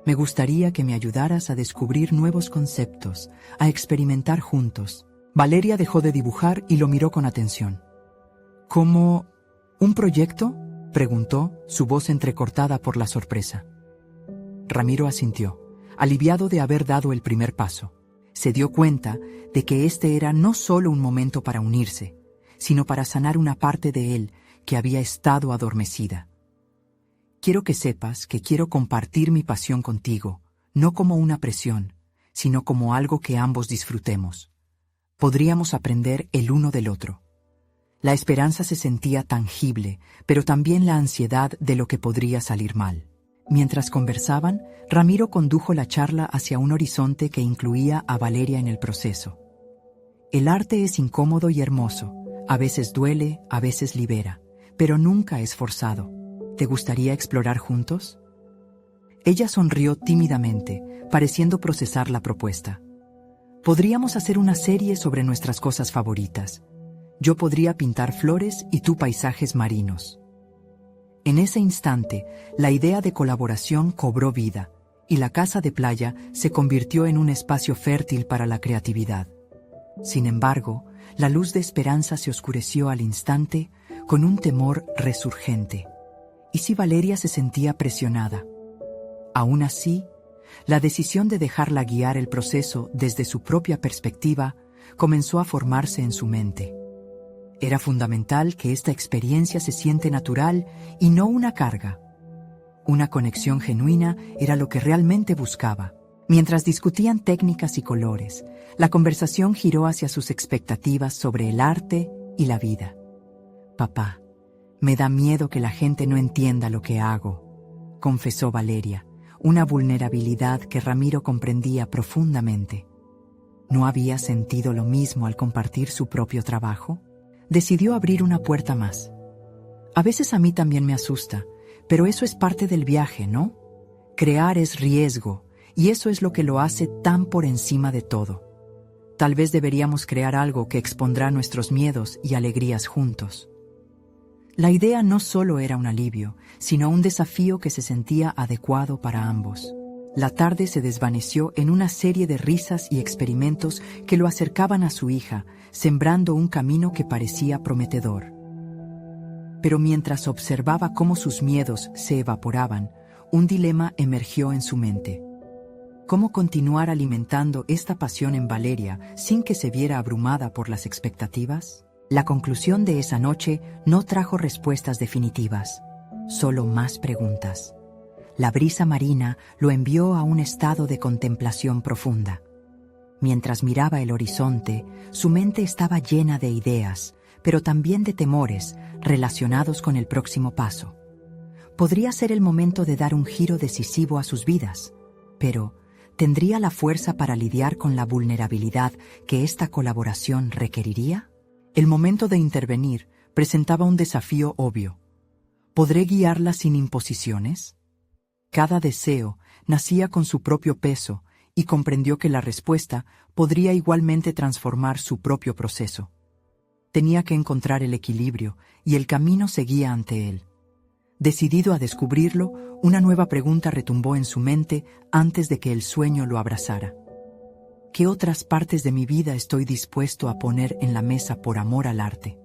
Speaker 1: Me gustaría que me ayudaras a descubrir nuevos conceptos, a experimentar juntos. Valeria dejó de dibujar y lo miró con atención. ¿Cómo? ¿Un proyecto?, preguntó, su voz entrecortada por la sorpresa. Ramiro asintió, aliviado de haber dado el primer paso. Se dio cuenta de que este era no solo un momento para unirse, sino para sanar una parte de él que había estado adormecida. Quiero que sepas que quiero compartir mi pasión contigo, no como una presión, sino como algo que ambos disfrutemos. Podríamos aprender el uno del otro. La esperanza se sentía tangible, pero también la ansiedad de lo que podría salir mal. Mientras conversaban, Ramiro condujo la charla hacia un horizonte que incluía a Valeria en el proceso. El arte es incómodo y hermoso, a veces duele, a veces libera, pero nunca es forzado. ¿Te gustaría explorar juntos? Ella sonrió tímidamente, pareciendo procesar la propuesta. Podríamos hacer una serie sobre nuestras cosas favoritas. Yo podría pintar flores y tú paisajes marinos. En ese instante, la idea de colaboración cobró vida, y la casa de playa se convirtió en un espacio fértil para la creatividad. Sin embargo, la luz de esperanza se oscureció al instante con un temor resurgente. ¿Y si Valeria se sentía presionada? Aún así, la decisión de dejarla guiar el proceso desde su propia perspectiva comenzó a formarse en su mente. Era fundamental que esta experiencia se siente natural y no una carga. Una conexión genuina era lo que realmente buscaba. Mientras discutían técnicas y colores, la conversación giró hacia sus expectativas sobre el arte y la vida. «Papá, me da miedo que la gente no entienda lo que hago», confesó Valeria, una vulnerabilidad que Ramiro comprendía profundamente. ¿No había sentido lo mismo al compartir su propio trabajo? Decidió abrir una puerta más. A veces a mí también me asusta, pero eso es parte del viaje, ¿no? Crear es riesgo, y eso es lo que lo hace tan por encima de todo. Tal vez deberíamos crear algo que expondrá nuestros miedos y alegrías juntos. La idea no solo era un alivio, sino un desafío que se sentía adecuado para ambos. La tarde se desvaneció en una serie de risas y experimentos que lo acercaban a su hija, sembrando un camino que parecía prometedor. Pero mientras observaba cómo sus miedos se evaporaban, un dilema emergió en su mente. ¿Cómo continuar alimentando esta pasión en Valeria sin que se viera abrumada por las expectativas? La conclusión de esa noche no trajo respuestas definitivas, solo más preguntas. La brisa marina lo envió a un estado de contemplación profunda. Mientras miraba el horizonte, su mente estaba llena de ideas, pero también de temores relacionados con el próximo paso. Podría ser el momento de dar un giro decisivo a sus vidas, pero ¿tendría la fuerza para lidiar con la vulnerabilidad que esta colaboración requeriría? El momento de intervenir presentaba un desafío obvio. ¿Podré guiarla sin imposiciones? Cada deseo nacía con su propio peso y comprendió que la respuesta podría igualmente transformar su propio proceso. Tenía que encontrar el equilibrio y el camino seguía ante él. Decidido a descubrirlo, una nueva pregunta retumbó en su mente antes de que el sueño lo abrazara. ¿Qué otras partes de mi vida estoy dispuesto a poner en la mesa por amor al arte?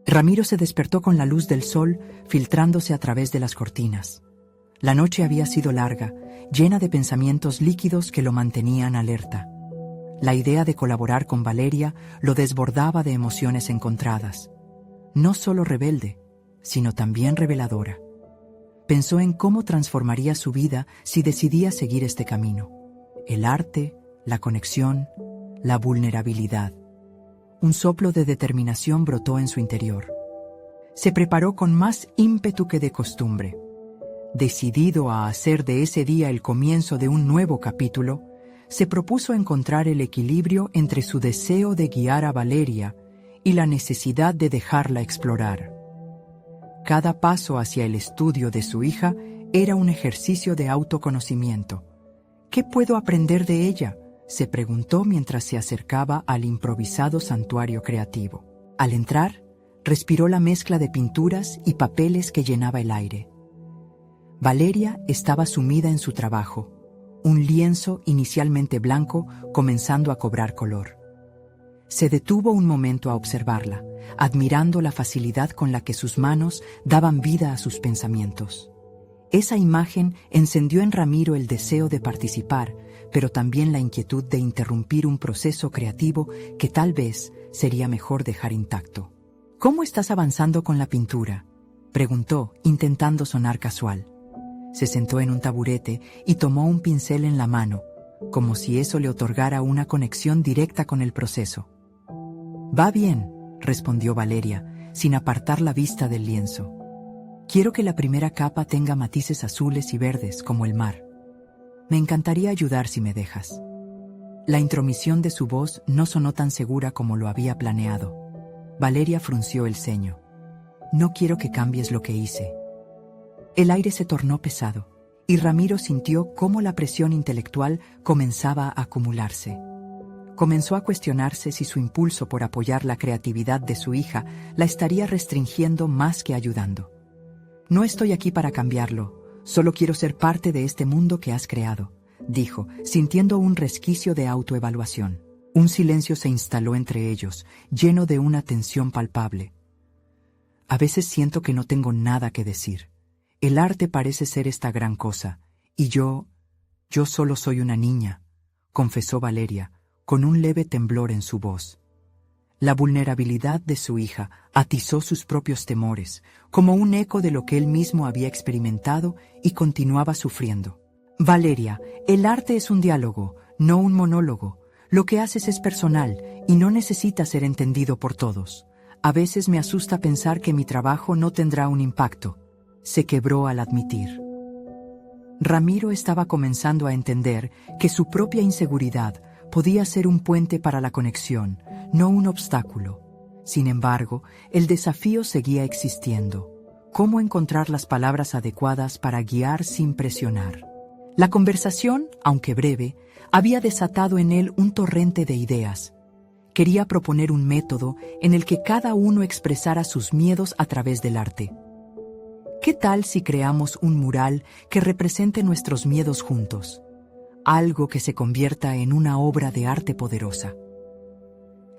Speaker 1: Ramiro se despertó con la luz del sol filtrándose a través de las cortinas. La noche había sido larga, llena de pensamientos líquidos que lo mantenían alerta. La idea de colaborar con Valeria lo desbordaba de emociones encontradas. No solo rebelde, sino también reveladora. Pensó en cómo transformaría su vida si decidía seguir este camino. El arte, la conexión, la vulnerabilidad. Un soplo de determinación brotó en su interior. Se preparó con más ímpetu que de costumbre. Decidido a hacer de ese día el comienzo de un nuevo capítulo, se propuso encontrar el equilibrio entre su deseo de guiar a Valeria y la necesidad de dejarla explorar. Cada paso hacia el estudio de su hija era un ejercicio de autoconocimiento. ¿Qué puedo aprender de ella?, se preguntó mientras se acercaba al improvisado santuario creativo. Al entrar, respiró la mezcla de pinturas y papeles que llenaba el aire. Valeria estaba sumida en su trabajo, un lienzo inicialmente blanco comenzando a cobrar color. Se detuvo un momento a observarla, admirando la facilidad con la que sus manos daban vida a sus pensamientos. Esa imagen encendió en Ramiro el deseo de participar, pero también la inquietud de interrumpir un proceso creativo que tal vez sería mejor dejar intacto. ¿Cómo estás avanzando con la pintura?, preguntó, intentando sonar casual. Se sentó en un taburete y tomó un pincel en la mano, como si eso le otorgara una conexión directa con el proceso. «Va bien», respondió Valeria, sin apartar la vista del lienzo. «Quiero que la primera capa tenga matices azules y verdes como el mar. Me encantaría ayudar si me dejas». La intromisión de su voz no sonó tan segura como lo había planeado. Valeria frunció el ceño. «No quiero que cambies lo que hice». El aire se tornó pesado, y Ramiro sintió cómo la presión intelectual comenzaba a acumularse. Comenzó a cuestionarse si su impulso por apoyar la creatividad de su hija la estaría restringiendo más que ayudando. «No estoy aquí para cambiarlo, solo quiero ser parte de este mundo que has creado», dijo, sintiendo un resquicio de autoevaluación. Un silencio se instaló entre ellos, lleno de una tensión palpable. «A veces siento que no tengo nada que decir. El arte parece ser esta gran cosa, y yo solo soy una niña», confesó Valeria, con un leve temblor en su voz. La vulnerabilidad de su hija atizó sus propios temores, como un eco de lo que él mismo había experimentado y continuaba sufriendo. «Valeria, el arte es un diálogo, no un monólogo. Lo que haces es personal y no necesita ser entendido por todos. A veces me asusta pensar que mi trabajo no tendrá un impacto», se quebró al admitir. Ramiro estaba comenzando a entender que su propia inseguridad podía ser un puente para la conexión, no un obstáculo. Sin embargo, el desafío seguía existiendo. ¿Cómo encontrar las palabras adecuadas para guiar sin presionar? La conversación, aunque breve, había desatado en él un torrente de ideas. Quería proponer un método en el que cada uno expresara sus miedos a través del arte. ¿Qué tal si creamos un mural que represente nuestros miedos juntos? Algo que se convierta en una obra de arte poderosa.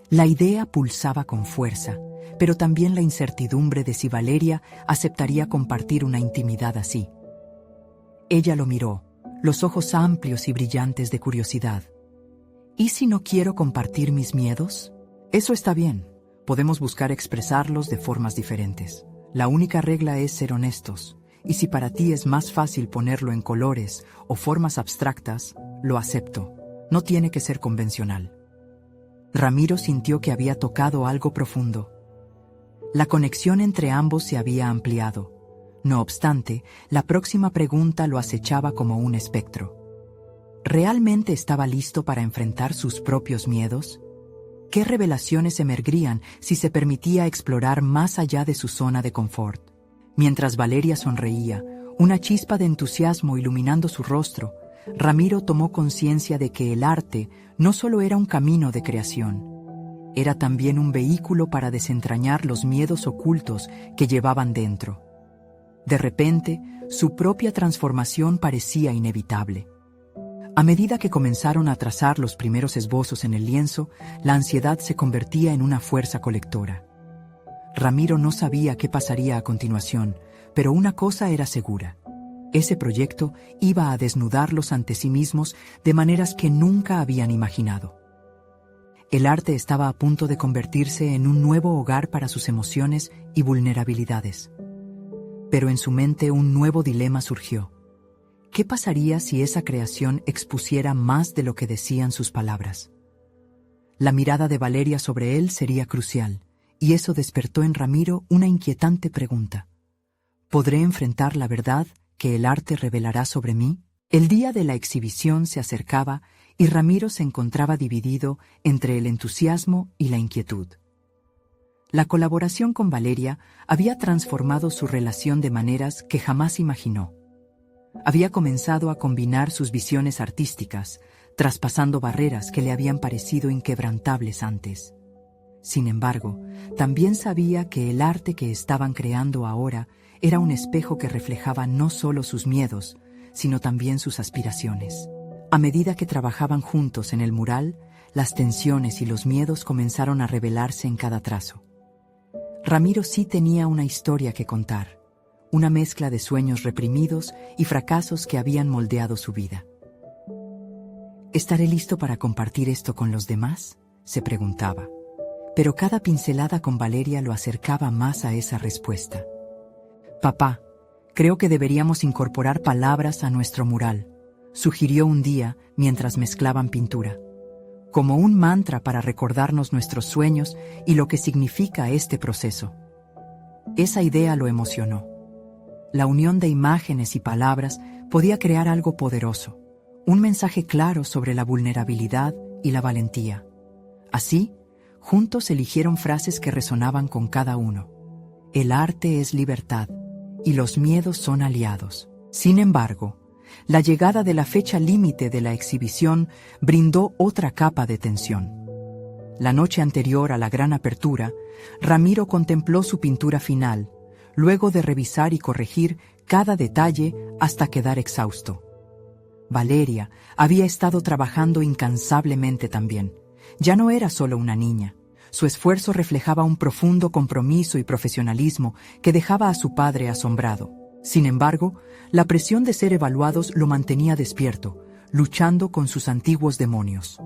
Speaker 1: La idea pulsaba con fuerza, pero también la incertidumbre de si Valeria aceptaría compartir una intimidad así. Ella lo miró, los ojos amplios y brillantes de curiosidad. ¿Y si no quiero compartir mis miedos? Eso está bien, podemos buscar expresarlos de formas diferentes. La única regla es ser honestos, y si para ti es más fácil ponerlo en colores o formas abstractas, lo acepto. No tiene que ser convencional. Ramiro sintió que había tocado algo profundo. La conexión entre ambos se había ampliado. No obstante, la próxima pregunta lo acechaba como un espectro. ¿Realmente estaba listo para enfrentar sus propios miedos? ¿Qué revelaciones emergerían si se permitía explorar más allá de su zona de confort? Mientras Valeria sonreía, una chispa de entusiasmo iluminando su rostro, Ramiro tomó conciencia de que el arte no solo era un camino de creación, era también un vehículo para desentrañar los miedos ocultos que llevaban dentro. De repente, su propia transformación parecía inevitable. A medida que comenzaron a trazar los primeros esbozos en el lienzo, la ansiedad se convertía en una fuerza colectora. Ramiro no sabía qué pasaría a continuación, pero una cosa era segura. Ese proyecto iba a desnudarlos ante sí mismos de maneras que nunca habían imaginado. El arte estaba a punto de convertirse en un nuevo hogar para sus emociones y vulnerabilidades. Pero en su mente un nuevo dilema surgió. ¿Qué pasaría si esa creación expusiera más de lo que decían sus palabras? La mirada de Valeria sobre él sería crucial, y eso despertó en Ramiro una inquietante pregunta. ¿Podré enfrentar la verdad que el arte revelará sobre mí? El día de la exhibición se acercaba y Ramiro se encontraba dividido entre el entusiasmo y la inquietud. La colaboración con Valeria había transformado su relación de maneras que jamás imaginó. Había comenzado a combinar sus visiones artísticas, traspasando barreras que le habían parecido inquebrantables antes. Sin embargo, también sabía que el arte que estaban creando ahora era un espejo que reflejaba no solo sus miedos, sino también sus aspiraciones. A medida que trabajaban juntos en el mural, las tensiones y los miedos comenzaron a revelarse en cada trazo. Ramiro sí tenía una historia que contar, una mezcla de sueños reprimidos y fracasos que habían moldeado su vida. ¿Estaré listo para compartir esto con los demás?, se preguntaba. Pero cada pincelada con Valeria lo acercaba más a esa respuesta. «Papá, creo que deberíamos incorporar palabras a nuestro mural», sugirió un día mientras mezclaban pintura, como un mantra para recordarnos nuestros sueños y lo que significa este proceso. Esa idea lo emocionó. La unión de imágenes y palabras podía crear algo poderoso, un mensaje claro sobre la vulnerabilidad y la valentía. Así, juntos eligieron frases que resonaban con cada uno. El arte es libertad y los miedos son aliados. Sin embargo, la llegada de la fecha límite de la exhibición brindó otra capa de tensión. La noche anterior a la gran apertura, Ramiro contempló su pintura final, luego de revisar y corregir cada detalle hasta quedar exhausto. Valeria había estado trabajando incansablemente también. Ya no era solo una niña. Su esfuerzo reflejaba un profundo compromiso y profesionalismo que dejaba a su padre asombrado. Sin embargo, la presión de ser evaluados lo mantenía despierto, luchando con sus antiguos demonios.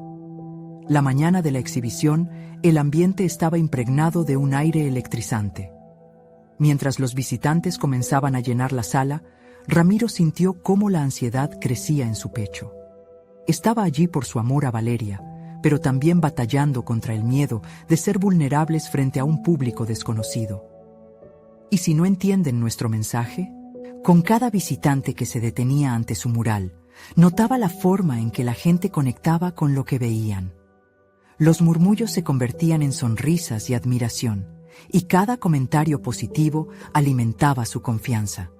Speaker 1: La mañana de la exhibición, el ambiente estaba impregnado de un aire electrizante. Mientras los visitantes comenzaban a llenar la sala, Ramiro sintió cómo la ansiedad crecía en su pecho. Estaba allí por su amor a Valeria, pero también batallando contra el miedo de ser vulnerables frente a un público desconocido. ¿Y si no entienden nuestro mensaje? Con cada visitante que se detenía ante su mural, notaba la forma en que la gente conectaba con lo que veían. Los murmullos se convertían en sonrisas y admiración, y cada comentario positivo alimentaba su confianza.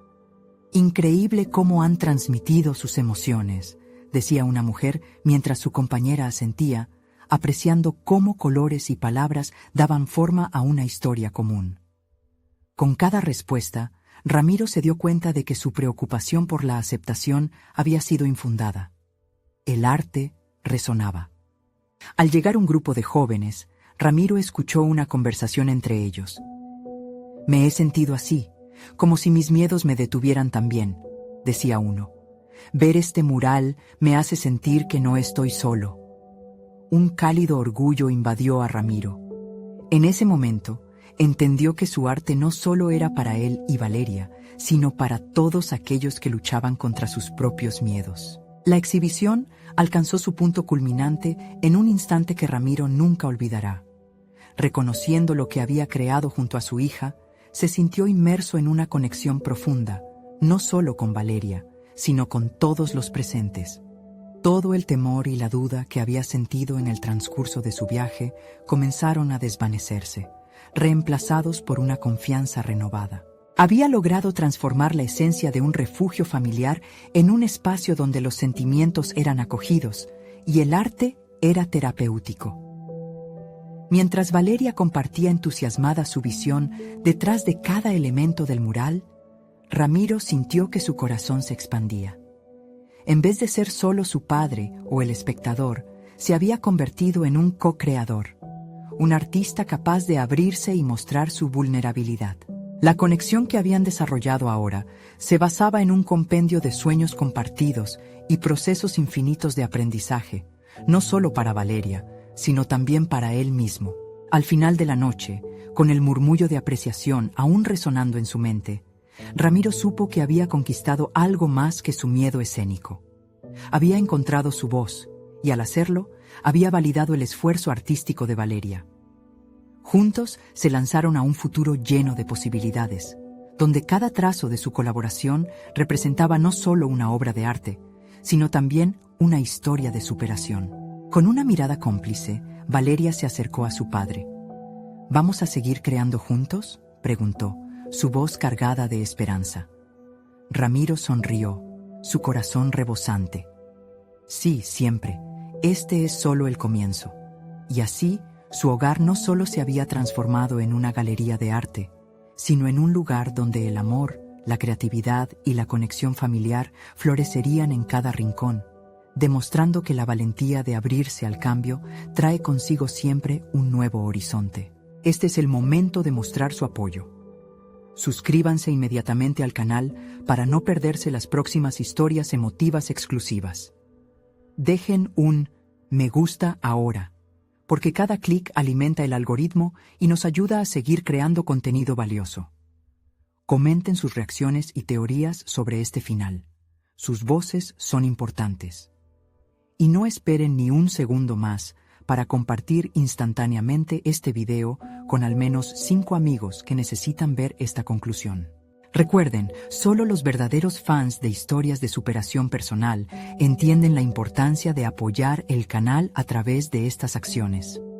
Speaker 1: «Increíble cómo han transmitido sus emociones», decía una mujer mientras su compañera asentía, apreciando cómo colores y palabras daban forma a una historia común. Con cada respuesta, Ramiro se dio cuenta de que su preocupación por la aceptación había sido infundada. El arte resonaba. Al llegar un grupo de jóvenes, Ramiro escuchó una conversación entre ellos. «Me he sentido así, como si mis miedos me detuvieran también», decía uno. «Ver este mural me hace sentir que no estoy solo». Un cálido orgullo invadió a Ramiro. En ese momento, entendió que su arte no solo era para él y Valeria, sino para todos aquellos que luchaban contra sus propios miedos. La exhibición alcanzó su punto culminante en un instante que Ramiro nunca olvidará. Reconociendo lo que había creado junto a su hija, se sintió inmerso en una conexión profunda, no solo con Valeria, sino con todos los presentes. Todo el temor y la duda que había sentido en el transcurso de su viaje comenzaron a desvanecerse, reemplazados por una confianza renovada. Había logrado transformar la esencia de un refugio familiar en un espacio donde los sentimientos eran acogidos y el arte era terapéutico. Mientras Valeria compartía entusiasmada su visión detrás de cada elemento del mural, Ramiro sintió que su corazón se expandía. En vez de ser solo su padre o el espectador, se había convertido en un co-creador, un artista capaz de abrirse y mostrar su vulnerabilidad. La conexión que habían desarrollado ahora se basaba en un compendio de sueños compartidos y procesos infinitos de aprendizaje, no solo para Valeria, sino también para él mismo. Al final de la noche, con el murmullo de apreciación aún resonando en su mente, Ramiro supo que había conquistado algo más que su miedo escénico. Había encontrado su voz, y al hacerlo, había validado el esfuerzo artístico de Valeria. Juntos se lanzaron a un futuro lleno de posibilidades, donde cada trazo de su colaboración representaba no solo una obra de arte, sino también una historia de superación. Con una mirada cómplice, Valeria se acercó a su padre. ¿Vamos a seguir creando juntos?, preguntó, su voz cargada de esperanza. Ramiro sonrió, su corazón rebosante. Sí, siempre. Este es solo el comienzo. Y así, su hogar no solo se había transformado en una galería de arte, sino en un lugar donde el amor, la creatividad y la conexión familiar florecerían en cada rincón, demostrando que la valentía de abrirse al cambio trae consigo siempre un nuevo horizonte. Este es el momento de mostrar su apoyo. Suscríbanse inmediatamente al canal para no perderse las próximas historias emotivas exclusivas. Dejen un me gusta ahora, porque cada clic alimenta el algoritmo y nos ayuda a seguir creando contenido valioso. Comenten sus reacciones y teorías sobre este final. Sus voces son importantes. Y no esperen ni un segundo más para compartir instantáneamente este video con al menos 5 amigos que necesitan ver esta conclusión. Recuerden, solo los verdaderos fans de historias de superación personal entienden la importancia de apoyar el canal a través de estas acciones.